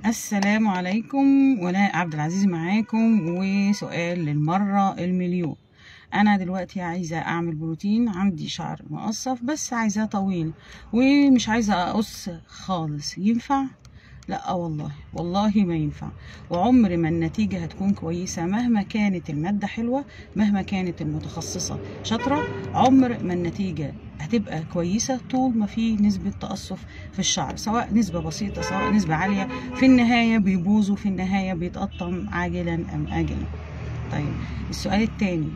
السلام عليكم، ولاء عبد العزيز معاكم، وسؤال للمرة المليون. انا دلوقتي عايزة اعمل بروتين، عندي شعر مقصف بس عايزاه طويل ومش عايزة اقص خالص، ينفع؟ لا والله ما ينفع، وعمر ما النتيجة هتكون كويسة مهما كانت المادة حلوة، مهما كانت المتخصصة شاطرة، عمر ما النتيجة هتبقى كويسة طول ما في نسبة تقصف في الشعر، سواء نسبة بسيطة سواء نسبة عالية، في النهاية بيبوظوا، في النهاية بيتقطم عاجلا أم آجلا. طيب السؤال التاني،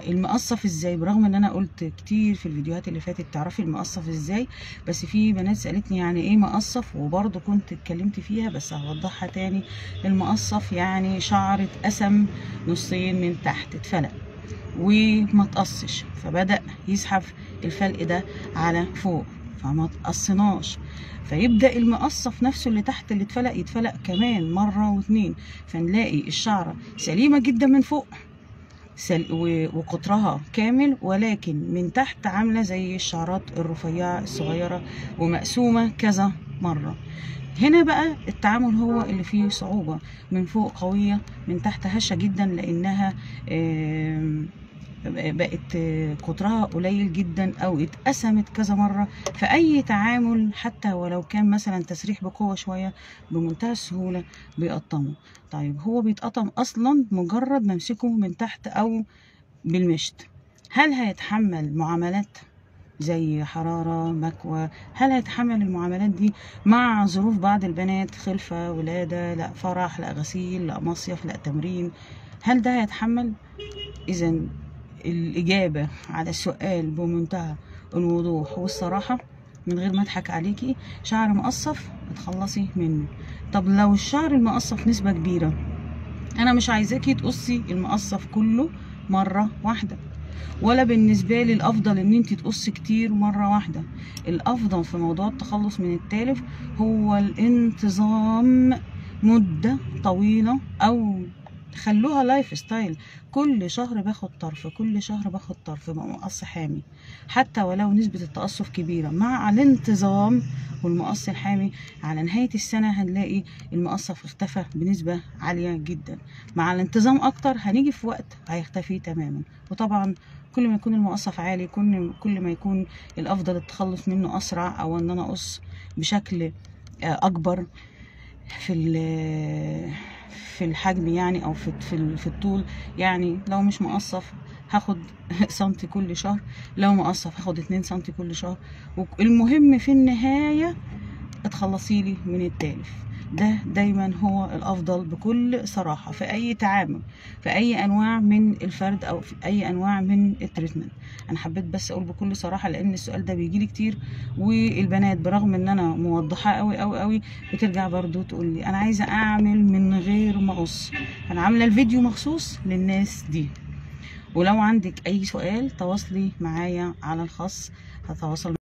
المقصف ازاي؟ برغم ان انا قلت كتير في الفيديوهات اللي فاتت تعرفي المقصف ازاي، بس في بنات سألتني يعني ايه مقصف، وبرضه كنت اتكلمت فيها بس هوضحها تاني. المقصف يعني شعر اتقسم نصين من تحت، اتفلق وما تقصش، فبدأ يسحب الفلق ده على فوق فما تقصناش، فيبدأ المقصف نفسه اللي تحت اللي اتفلق يتفلق كمان مرة واتنين، فنلاقي الشعرة سليمة جدا من فوق وقطرها كامل، ولكن من تحت عاملة زي الشعرات الرفيعة الصغيرة ومقسومة كذا مرة. هنا بقى التعامل هو اللي فيه صعوبة، من فوق قوية، من تحت هشة جدا، لأنها بقت قطرها قليل جدا او اتقسمت كذا مره، فاي تعامل حتى ولو كان مثلا تسريح بقوه شويه بمنتهى السهوله بيقطمه. طيب هو بيتقطم اصلا مجرد ما امسكه من تحت او بالمشط. هل هيتحمل معاملات زي حرارة، مكوى؟ هل هيتحمل المعاملات دي مع ظروف بعض البنات، خلفة، ولادة، لا فرح، لا غسيل، لا مصيف، لا تمرين؟ هل ده هيتحمل؟ إذا الإجابة على السؤال بمنتهى الوضوح والصراحة من غير ما اضحك عليكي، شعر مقصف اتخلصي منه. طب لو الشعر المقصف نسبة كبيرة، انا مش عايزاكي تقصي المقصف كله مرة واحدة، ولا بالنسبة لي الافضل ان انت تقصي كتير مرة واحدة. الافضل في موضوع التخلص من التالف هو الانتظام مدة طويلة، او خلوها لايف ستايل، كل شهر باخد طرف، كل شهر باخد طرف مقص حامي، حتى ولو نسبة التقصف كبيرة. مع الانتظام والمقص الحامي على نهاية السنة هنلاقي المقصف اختفى بنسبة عالية جدا. مع الانتظام اكتر هنيجي في وقت هيختفي تماما. وطبعا كل ما يكون المقصف عالي كل ما يكون الافضل التخلص منه اسرع، او ان انا اقص بشكل اكبر في الحجم يعني، او في الطول. يعني لو مش مقصف هاخد سنتي كل شهر، لو مقصف هاخد 2 سنتي كل شهر. المهم في النهاية اتخلصي لي من التالف. ده دايما هو الافضل بكل صراحة في اي تعامل، في اي انواع من الفرد او في اي انواع من التريتمنت. انا حبيت بس اقول بكل صراحة لان السؤال ده بيجيلي كتير، والبنات برغم ان انا موضحاه قوي قوي قوي بترجع برضو تقول لي انا عايزة اعمل من غير ما اقص. انا عاملة الفيديو مخصوص للناس دي. ولو عندك اي سؤال تواصلي معايا على الخاص، هتواصل